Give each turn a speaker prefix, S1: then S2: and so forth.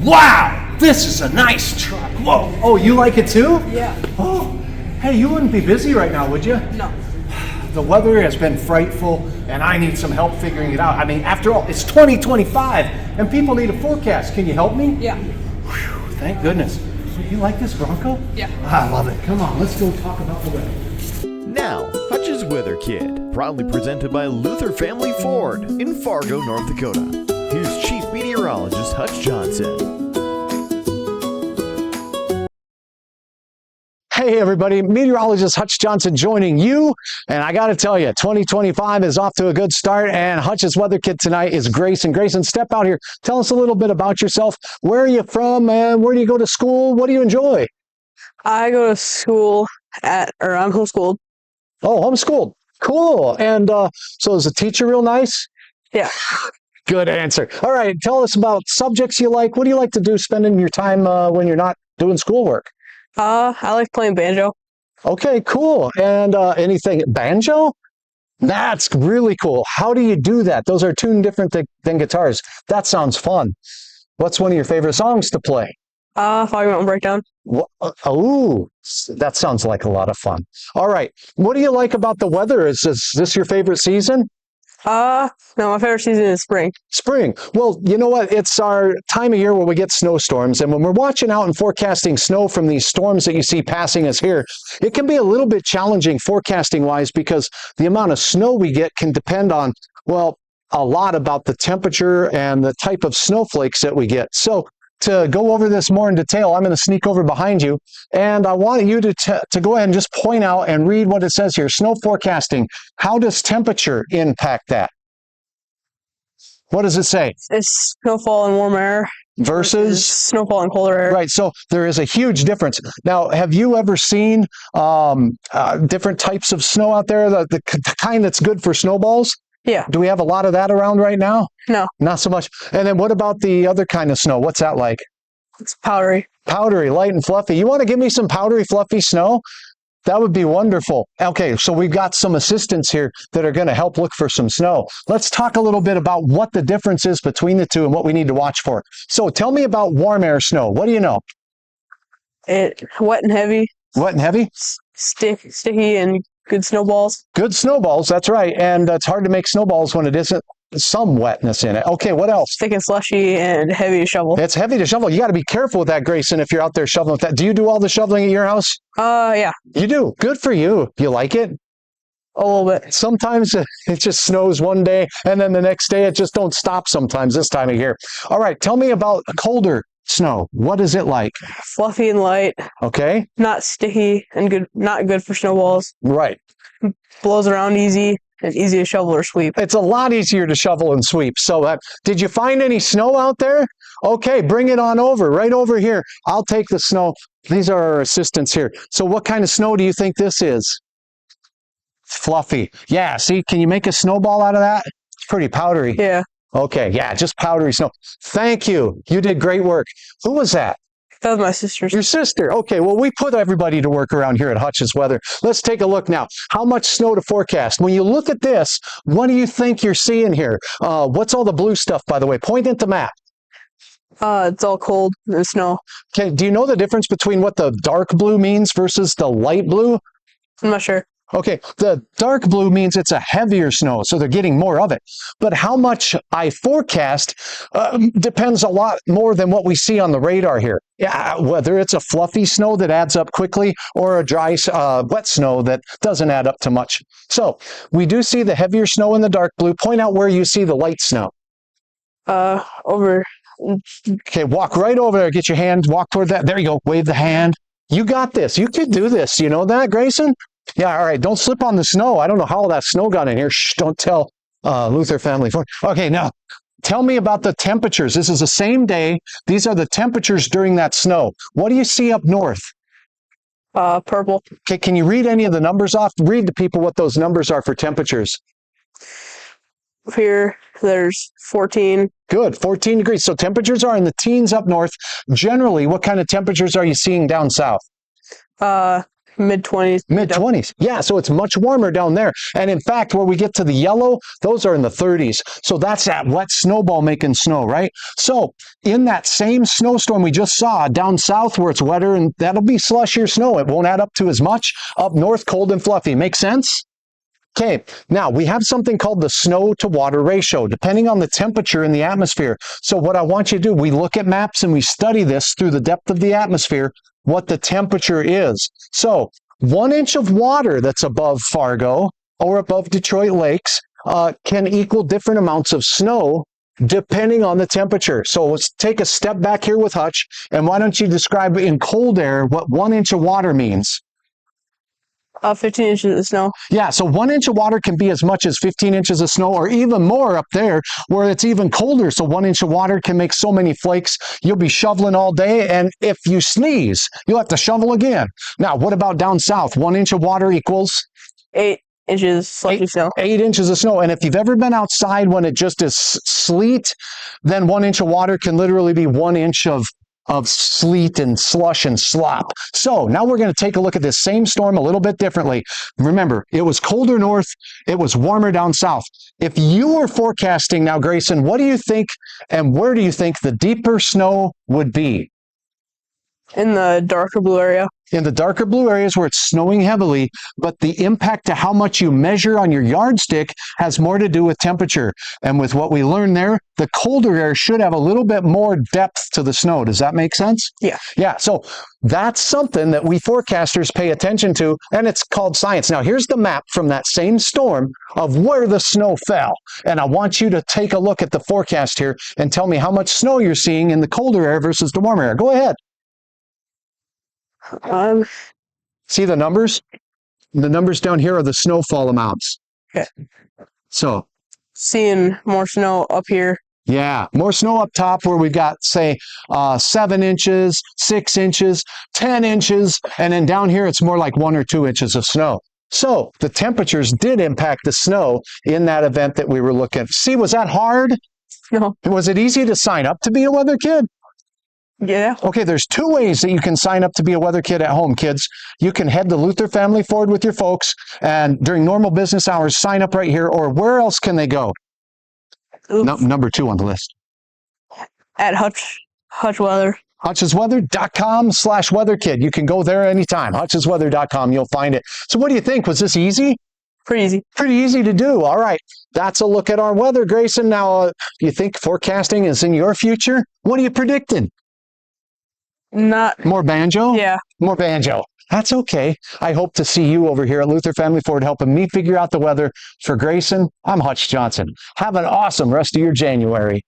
S1: Wow, this is a nice truck. Whoa. Oh, you like it too?
S2: Yeah.
S1: Oh, hey, you wouldn't be busy right now, would you?
S2: No.
S1: The weather has been frightful, and I need some help figuring it out. I mean, after all, it's 2025, and people need a forecast. Can you help me?
S2: Yeah.
S1: Whew, thank goodness. You like this Bronco?
S2: Yeah.
S1: I love it. Come on, let's go talk about the weather.
S3: Now, Hutch'S Weather Kit, proudly presented by Luther Family Ford in Fargo, North Dakota. Here's Chief Meteorologist Hutch Johnson.
S4: Hey everybody, meteorologist Hutch Johnson joining you, and I gotta tell you, 2025 is off to a good start, and Hutch's Weather Kit tonight is Grayson. Grayson, step out here, tell us a little bit about yourself. Where are you from, and where do you go to school? What do you enjoy?
S2: I go to school I'm homeschooled.
S4: Oh, homeschooled. Cool. And so is the teacher real nice?
S2: Yeah.
S4: Good answer. All right, tell us about subjects you like. What do you like to do spending your time when you're not doing schoolwork?
S2: I like playing banjo.
S4: Okay, cool. And anything banjo? That's really cool. How do you do that? Those are two different than guitars. That sounds fun. What's one of your favorite songs to play?
S2: Foggy Mountain Breakdown.
S4: Oh, that sounds like a lot of fun. All right. What do you like about the weather? Is this your favorite season?
S2: No, my favorite season is spring.
S4: Spring. Well, you know what? It's our time of year where we get snowstorms. And when we're watching out and forecasting snow from these storms that you see passing us here, it can be a little bit challenging forecasting wise because the amount of snow we get can depend on, well, a lot about the temperature and the type of snowflakes that we get. So to go over this more in detail, I'm going to sneak over behind you, and I want you to go ahead and just point out and read what it says here. Snow forecasting. How does temperature impact that? What does it say?
S2: It's snowfall and warm air
S4: Versus
S2: snowfall and colder air.
S4: Right, so there is a huge difference. Now, have you ever seen different types of snow out there, the kind that's good for snowballs?
S2: Yeah.
S4: Do we have a lot of that around right now?
S2: No.
S4: Not so much. And then what about the other kind of snow? What's that like?
S2: It's powdery.
S4: Powdery, light and fluffy. You want to give me some powdery, fluffy snow? That would be wonderful. Okay, so we've got some assistants here that are going to help look for some snow. Let's talk a little bit about what the difference is between the two and what we need to watch for. So tell me about warm air snow. What do you know?
S2: It wet and heavy.
S4: Wet and heavy?
S2: Sticky and good snowballs.
S4: Good snowballs, that's right. And it's hard to make snowballs when it isn't some wetness in it. Okay, what else?
S2: Thick and slushy and heavy to shovel.
S4: It's heavy to shovel. You got to be careful with that, Grayson, if you're out there shoveling with that. Do you do all the shoveling at your house?
S2: Yeah.
S4: You do. Good for you. You like it?
S2: A little bit.
S4: Sometimes it just snows one day, and then the next day it just don't stop sometimes this time of year. All right, tell me about colder snow. What is it like?
S2: Fluffy and light.
S4: Okay.
S2: Not sticky and good. Not good for snowballs.
S4: Right.
S2: Blows around easy and easy to shovel or sweep.
S4: It's a lot easier to shovel and sweep. So did you find any snow out there? Okay, bring it on over, right over here. I'll take the snow. These are our assistants here. So what kind of snow do you think this is? Fluffy. Yeah, see, can you make a snowball out of that? It's pretty powdery.
S2: Yeah.
S4: Okay, yeah, just powdery snow. Thank you. You did great work. Who was that?
S2: That was my sister's.
S4: Your sister. Okay, well, we put everybody to work around here at Hutch's Weather. Let's take a look now. How much snow to forecast? When you look at this, what do you think you're seeing here? What's all the blue stuff, by the way? Point at the map.
S2: It's all cold and snow.
S4: Okay, do you know the difference between what the dark blue means versus the light blue?
S2: I'm not sure.
S4: Okay, the dark blue means it's a heavier snow, so they're getting more of it. But how much I forecast depends a lot more than what we see on the radar here. Yeah, whether it's a fluffy snow that adds up quickly or a dry, wet snow that doesn't add up to much. So we do see the heavier snow in the dark blue. Point out where you see the light snow.
S2: Over.
S4: Okay, walk right over there. Get your hand, walk toward that. There you go. Wave the hand. You got this. You could do this. You know that, Grayson? Yeah, all right. Don't slip on the snow. I don't know how all that snow got in here. Shh, don't tell Luther Family Ford. Okay, now, tell me about the temperatures. This is the same day. These are the temperatures during that snow. What do you see up north?
S2: Purple.
S4: Okay, can you read any of the numbers off? Read to people what those numbers are for temperatures.
S2: Here, there's 14.
S4: Good, 14 degrees. So temperatures are in the teens up north. Generally, what kind of temperatures are you seeing down south?
S2: mid-20s.
S4: Mid-20s. Yeah, so it's much warmer down there. And in fact, where we get to the yellow, those are in the 30s. So that's that wet snowball making snow, right? So in that same snowstorm we just saw down south where it's wetter, and that'll be slushier snow. It won't add up to as much. Up north, cold and fluffy. Make sense? Okay, now we have something called the snow to water ratio, depending on the temperature in the atmosphere. So what I want you to do, we look at maps and we study this through the depth of the atmosphere, what the temperature is. So 1 inch of water that's above Fargo or above Detroit lakes can equal different amounts of snow depending on the temperature. So let's take a step back here with Hutch, and why don't you describe in cold air what 1 inch of water means?
S2: 15 inches of snow.
S4: Yeah, so 1 inch of water can be as much as 15 inches of snow, or even more up there where it's even colder. So 1 inch of water can make so many flakes, you'll be shoveling all day, and if you sneeze, you'll have to shovel again. Now, what about down south? 1 inch of water equals
S2: 8 inches slushy snow.
S4: 8 inches of snow. And if you've ever been outside when it just is sleet, then 1 inch of water can literally be 1 inch of sleet and slush and slop. So now we're going to take a look at this same storm a little bit differently. Remember, it was colder north, it was warmer down south. If you were forecasting now, Grayson, what do you think and where do you think the deeper snow would be?
S2: In the darker blue area.
S4: In the darker blue areas where it's snowing heavily, but the impact to how much you measure on your yardstick has more to do with temperature. And with what we learned there, the colder air should have a little bit more depth to the snow. Does that make sense?
S2: Yeah.
S4: Yeah, so that's something that we forecasters pay attention to, and it's called science. Now, here's the map from that same storm of where the snow fell. And I want you to take a look at the forecast here and tell me how much snow you're seeing in the colder air versus the warmer air. Go ahead. See the numbers? The numbers down here are the snowfall amounts.
S2: Okay.
S4: So,
S2: Seeing more snow up here.
S4: yeah, more snow up top where we've got, say, 7 inches, 6 inches, 10 inches, and then down here it's more like 1 or 2 inches of snow. So the temperatures did impact the snow in that event that we were looking at. See, was that hard?
S2: No.
S4: Was it easy to sign up to be a weather kid?
S2: Yeah.
S4: Okay, there's 2 ways that you can sign up to be a weather kid at home, kids. You can head to Luther Family Ford with your folks, and during normal business hours, sign up right here, or where else can they go? Number 2 on the list.
S2: At Hutch Weather.
S4: Hutch'sweather.com/weatherkid. You can go there anytime. Hutch'sweather.com, you'll find it. So what do you think? Was this easy?
S2: Pretty easy.
S4: Pretty easy to do. All right. That's a look at our weather, Grayson. Now, do you think forecasting is in your future? What are you predicting?
S2: Not.
S4: More banjo?
S2: Yeah.
S4: More banjo. That's okay. I hope to see you over here at Luther Family Ford helping me figure out the weather. For Grayson, I'm Hutch Johnson. Have an awesome rest of your January.